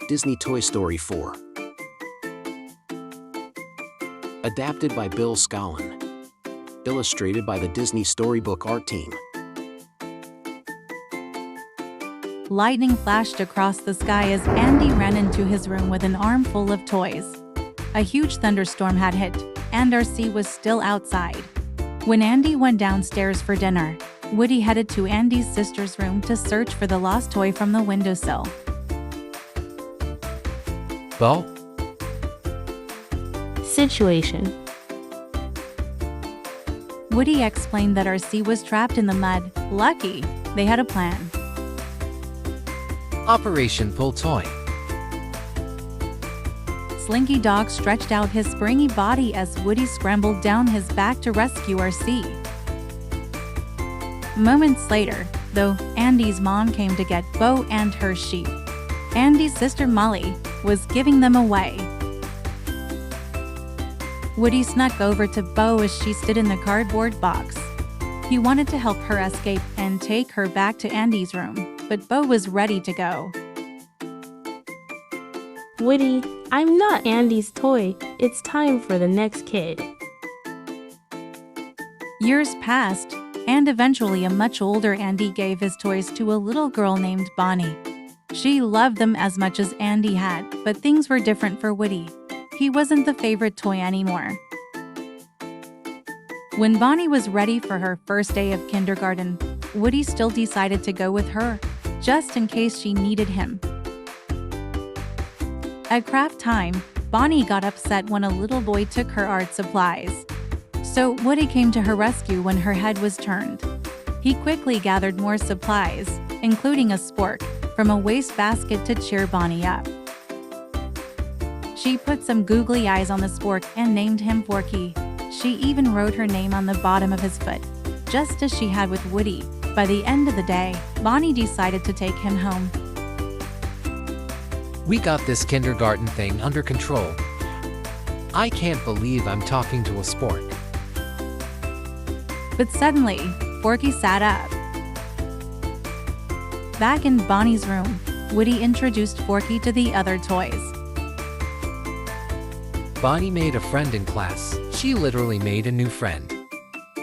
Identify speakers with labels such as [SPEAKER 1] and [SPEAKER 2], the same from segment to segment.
[SPEAKER 1] Disney Toy Story 4. Adapted by Bill Scollon. Illustrated by the Disney Storybook art team.
[SPEAKER 2] Lightning flashed across the sky as Andy ran into his room with an armful of toys. A huge thunderstorm had hit, and RC was still outside. When Andy went downstairs for dinner, Woody headed to Andy's sister's room to search for the lost toy from the windowsill.
[SPEAKER 3] Bo?
[SPEAKER 4] Situation.
[SPEAKER 2] Woody explained that RC was trapped in the mud. Lucky, they had a plan.
[SPEAKER 3] Operation Pull Toy.
[SPEAKER 2] Slinky Dog stretched out his springy body as Woody scrambled down his back to rescue RC. Moments later, though, Andy's mom came to get Bo and her sheep. Andy's sister Molly was giving them away. Woody snuck over to Bo as she stood in the cardboard box. He wanted to help her escape and take her back to Andy's room, but Bo was ready to go.
[SPEAKER 4] Woody, I'm not Andy's toy. It's time for the next kid.
[SPEAKER 2] Years passed, and eventually a much older Andy gave his toys to a little girl named Bonnie. She loved them as much as Andy had, but things were different for Woody. He wasn't the favorite toy anymore. When Bonnie was ready for her first day of kindergarten, Woody still decided to go with her, just in case she needed him. At craft time, Bonnie got upset when a little boy took her art supplies. So Woody came to her rescue when her head was turned. He quickly gathered more supplies, including a spork, from a wastebasket to cheer Bonnie up. She put some googly eyes on the spork and named him Forky. She even wrote her name on the bottom of his foot, just as she had with Woody. By the end of the day, Bonnie decided to take him home.
[SPEAKER 3] We got this kindergarten thing under control. I can't believe I'm talking to a spork.
[SPEAKER 2] But suddenly, Forky sat up. Back in Bonnie's room, Woody introduced Forky to the other toys.
[SPEAKER 3] Bonnie made a friend in class. She literally made a new friend.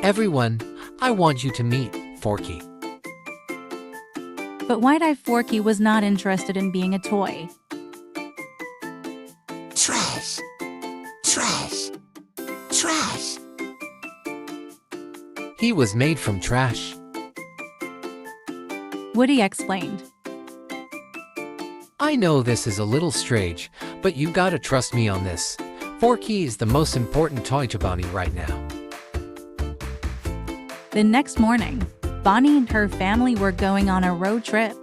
[SPEAKER 3] Everyone, I want you to meet Forky.
[SPEAKER 2] But Wide-Eyed Forky was not interested in being a toy.
[SPEAKER 5] Trash! Trash! Trash!
[SPEAKER 3] He was made from trash.
[SPEAKER 2] Woody explained.
[SPEAKER 3] I know this is a little strange, but you gotta trust me on this. Forky is the most important toy to Bonnie right now.
[SPEAKER 2] The next morning, Bonnie and her family were going on a road trip.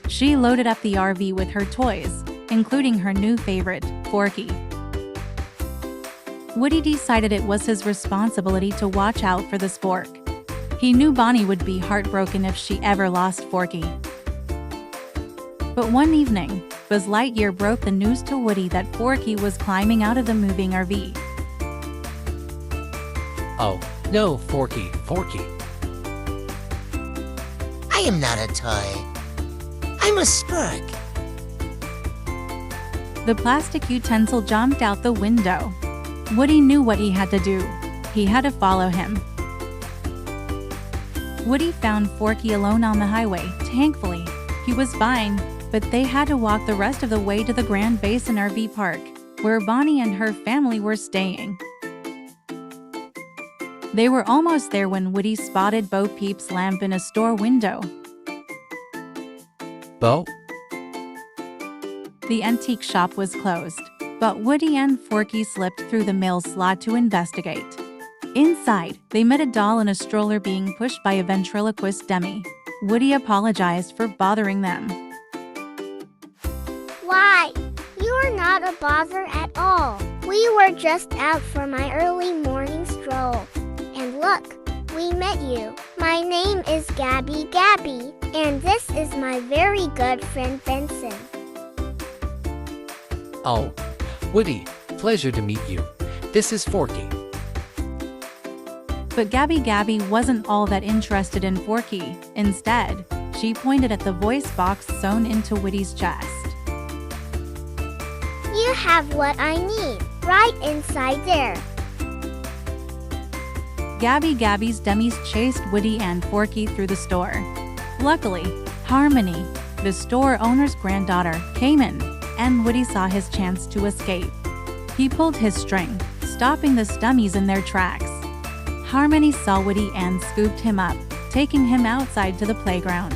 [SPEAKER 2] She loaded up the RV with her toys, including her new favorite, Forky. Woody decided it was his responsibility to watch out for the spork. He knew Bonnie would be heartbroken if she ever lost Forky. But one evening, Buzz Lightyear broke the news to Woody that Forky was climbing out of the moving RV.
[SPEAKER 3] Oh, no, Forky, Forky.
[SPEAKER 5] I am not a toy. I'm a spork.
[SPEAKER 2] The plastic utensil jumped out the window. Woody knew what he had to do. He had to follow him. Woody found Forky alone on the highway. Thankfully, he was fine, but they had to walk the rest of the way to the Grand Basin RV Park, where Bonnie and her family were staying. They were almost there when Woody spotted Bo Peep's lamp in a store window.
[SPEAKER 3] Bo?
[SPEAKER 2] The antique shop was closed, but Woody and Forky slipped through the mail slot to investigate. Inside, they met a doll in a stroller being pushed by a ventriloquist dummy. Woody apologized for bothering them.
[SPEAKER 6] Why? You are not a bother at all. We were just out for my early morning stroll. And look, we met you. My name is Gabby, and this is my very good friend Benson.
[SPEAKER 3] Oh, Woody, pleasure to meet you. This is Forky.
[SPEAKER 2] But Gabby wasn't all that interested in Forky. Instead, she pointed at the voice box sewn into Woody's chest.
[SPEAKER 6] You have what I need, right inside there.
[SPEAKER 2] Gabby's dummies chased Woody and Forky through the store. Luckily, Harmony, the store owner's granddaughter, came in, and Woody saw his chance to escape. He pulled his string, stopping the dummies in their tracks. Harmony saw Woody and scooped him up, taking him outside to the playground.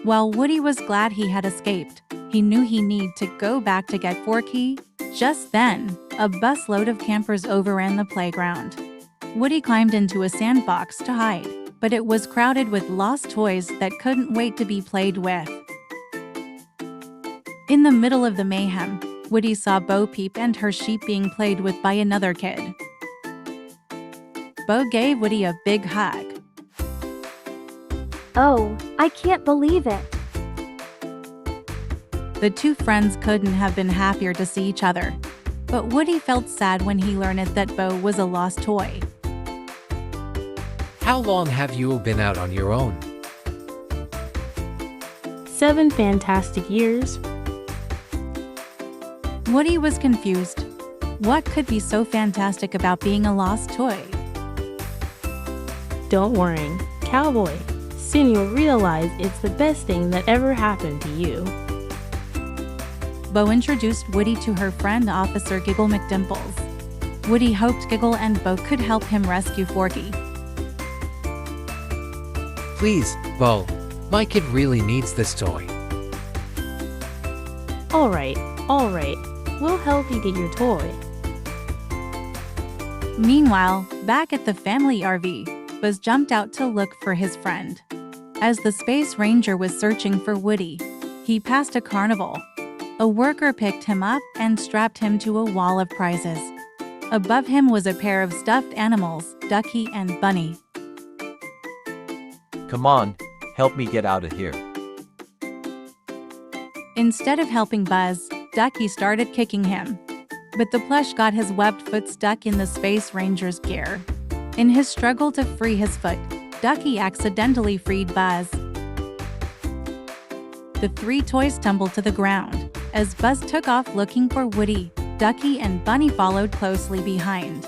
[SPEAKER 2] While Woody was glad he had escaped, he knew he needed to go back to get Forky. Just then, a busload of campers overran the playground. Woody climbed into a sandbox to hide, but it was crowded with lost toys that couldn't wait to be played with. In the middle of the mayhem, Woody saw Bo Peep and her sheep being played with by another kid. Bo gave Woody a big hug.
[SPEAKER 7] Oh, I can't believe it.
[SPEAKER 2] The two friends couldn't have been happier to see each other. But Woody felt sad when he learned that Bo was a lost toy.
[SPEAKER 3] How long have you been out on your own?
[SPEAKER 4] 7 fantastic years.
[SPEAKER 2] Woody was confused. What could be so fantastic about being a lost toy?
[SPEAKER 4] Don't worry, cowboy. Soon you'll realize it's the best thing that ever happened to you.
[SPEAKER 2] Bo introduced Woody to her friend Officer Giggle McDimples. Woody hoped Giggle and Bo could help him rescue Forky.
[SPEAKER 3] Please, Bo. My kid really needs this toy.
[SPEAKER 4] All right. We'll help you get your toy.
[SPEAKER 2] Meanwhile, back at the family RV, Buzz jumped out to look for his friend. As the Space Ranger was searching for Woody, he passed a carnival. A worker picked him up and strapped him to a wall of prizes. Above him was a pair of stuffed animals, Ducky and Bunny.
[SPEAKER 8] Come on, help me get out of here.
[SPEAKER 2] Instead of helping Buzz, Ducky started kicking him. But the plush got his webbed foot stuck in the Space Ranger's gear. In his struggle to free his foot, Ducky accidentally freed Buzz. The 3 toys tumbled to the ground. As Buzz took off looking for Woody, Ducky and Bunny followed closely behind.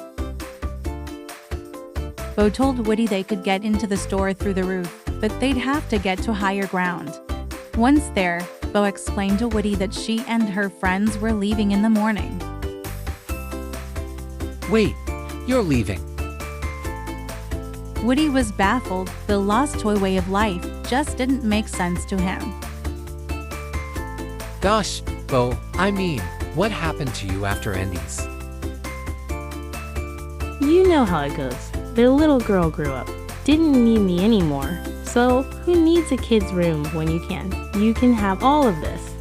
[SPEAKER 2] Bo told Woody they could get into the store through the roof, but they'd have to get to higher ground. Once there, Bo explained to Woody that she and her friends were leaving in the morning.
[SPEAKER 3] Wait, you're leaving.
[SPEAKER 2] Woody was baffled. The lost toy way of life just didn't make sense to him.
[SPEAKER 3] Gosh, Bo, what happened to you after Andy's?
[SPEAKER 4] You know how it goes. Their little girl grew up, didn't need me anymore. So, who needs a kid's room when you can? You can have all of this.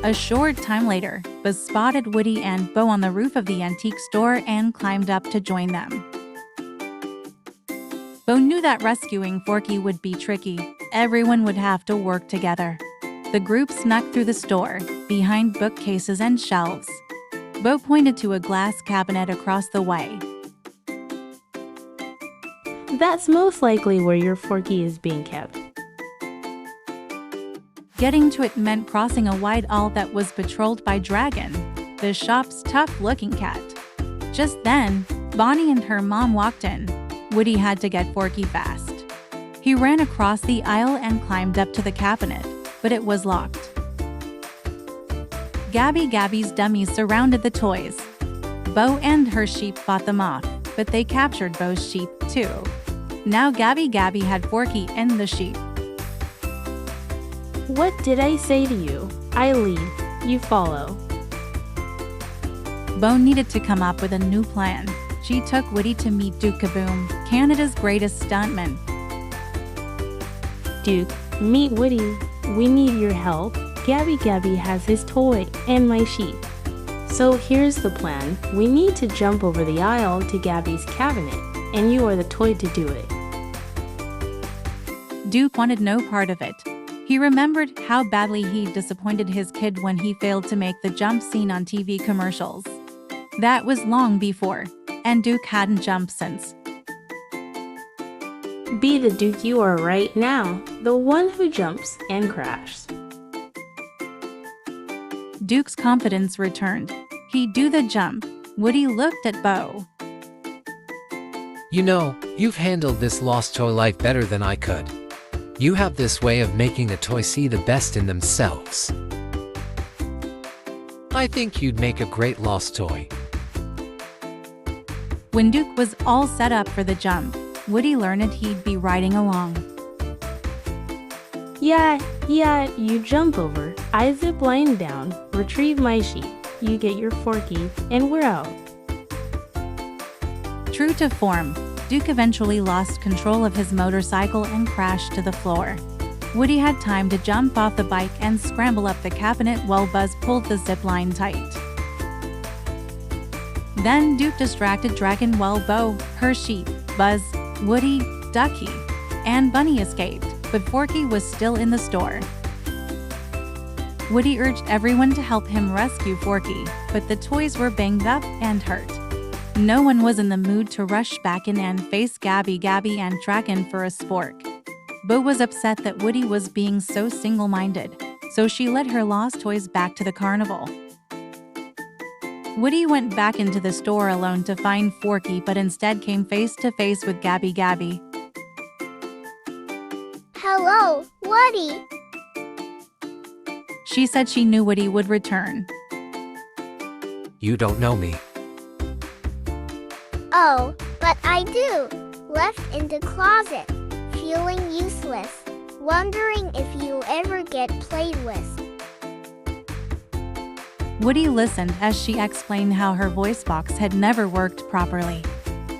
[SPEAKER 2] A short time later, Buzz spotted Woody and Bo on the roof of the antique store and climbed up to join them. Bo knew that rescuing Forky would be tricky. Everyone would have to work together. The group snuck through the store, behind bookcases and shelves. Bo pointed to a glass cabinet across the way.
[SPEAKER 4] That's most likely where your Forky is being kept.
[SPEAKER 2] Getting to it meant crossing a wide hall that was patrolled by Dragon, the shop's tough-looking cat. Just then, Bonnie and her mom walked in. Woody had to get Forky fast. He ran across the aisle and climbed up to the cabinet, but it was locked. Gabby's dummies surrounded the toys. Bo and her sheep fought them off, but they captured Bo's sheep too. Now Gabby had Forky and the sheep.
[SPEAKER 4] What did I say to you? I lead, you follow.
[SPEAKER 2] Bo needed to come up with a new plan. She took Woody to meet Duke Kaboom, Canada's greatest stuntman.
[SPEAKER 4] Duke, meet Woody. We need your help. Gabby has his toy and my sheep. So here's the plan. We need to jump over the aisle to Gabby's cabinet, and you are the toy to do it.
[SPEAKER 2] Duke wanted no part of it. He remembered how badly he disappointed his kid when he failed to make the jump scene on TV commercials. That was long before, and Duke hadn't jumped since.
[SPEAKER 4] Be the Duke you are right now, the one who jumps and crashes.
[SPEAKER 2] Duke's confidence returned. He'd do the jump. Woody looked at Bo.
[SPEAKER 3] You know, you've handled this lost toy life better than I could. You have this way of making a toy see the best in themselves. I think you'd make a great lost toy.
[SPEAKER 2] When Duke was all set up for the jump, Woody learned he'd be riding along.
[SPEAKER 4] Yeah, you jump over. I zip line down, retrieve my sheep. You get your Forky, and we're out.
[SPEAKER 2] True to form, Duke eventually lost control of his motorcycle and crashed to the floor. Woody had time to jump off the bike and scramble up the cabinet while Buzz pulled the zip line tight. Then Duke distracted Dragon while Bo, her sheep, Buzz, Woody, Ducky, and Bunny escaped, but Forky was still in the store. Woody urged everyone to help him rescue Forky, but the toys were banged up and hurt. No one was in the mood to rush back in and face Gabby, and Dragon for a spork. Bo was upset that Woody was being so single-minded, so she led her lost toys back to the carnival. Woody went back into the store alone to find Forky, but instead came face to face with Gabby.
[SPEAKER 6] Hello, Woody.
[SPEAKER 2] She said she knew Woody would return.
[SPEAKER 3] You don't know me.
[SPEAKER 6] Oh, but I do. Left in the closet, feeling useless, wondering if you'll ever get played with.
[SPEAKER 2] Woody listened as she explained how her voice box had never worked properly.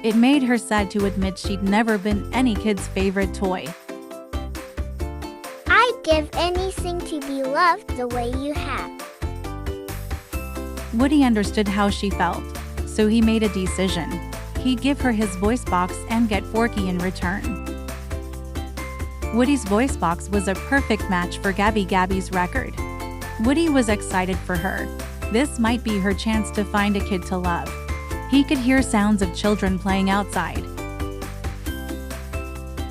[SPEAKER 2] It made her sad to admit she'd never been any kid's favorite toy.
[SPEAKER 6] I'd give anything to be loved the way you have.
[SPEAKER 2] Woody understood how she felt, so he made a decision. He'd give her his voice box and get Forky in return. Woody's voice box was a perfect match for Gabby's record. Woody was excited for her. This might be her chance to find a kid to love. He could hear sounds of children playing outside.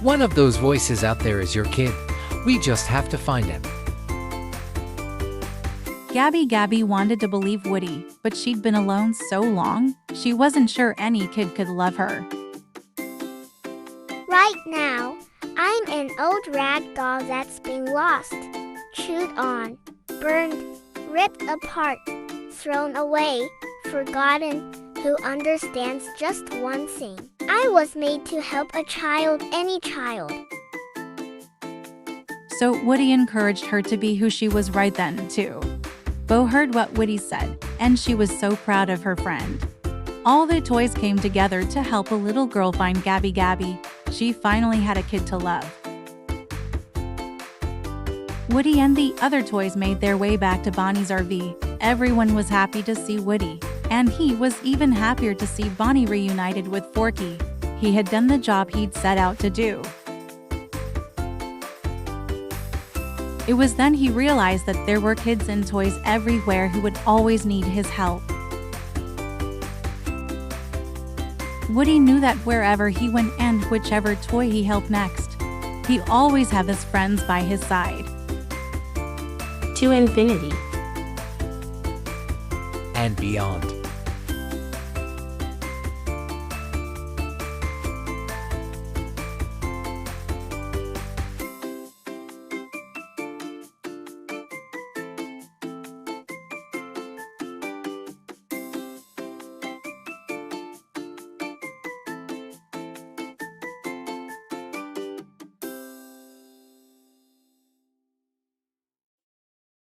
[SPEAKER 3] One of those voices out there is your kid. We just have to find him.
[SPEAKER 2] Gabby wanted to believe Woody, but she'd been alone so long, she wasn't sure any kid could love her.
[SPEAKER 6] Right now, I'm an old rag doll that's been lost, chewed on, burned, ripped apart, thrown away, forgotten, who understands just one thing. I was made to help a child, any child.
[SPEAKER 2] So Woody encouraged her to be who she was right then, too. Bo heard what Woody said, and she was so proud of her friend. All the toys came together to help a little girl find Gabby. She finally had a kid to love. Woody and the other toys made their way back to Bonnie's RV. Everyone was happy to see Woody, and he was even happier to see Bonnie reunited with Forky. He had done the job he'd set out to do. It was then he realized that there were kids and toys everywhere who would always need his help. Woody knew that wherever he went and whichever toy he helped next, he always have his friends by his side.
[SPEAKER 4] To infinity
[SPEAKER 3] And beyond.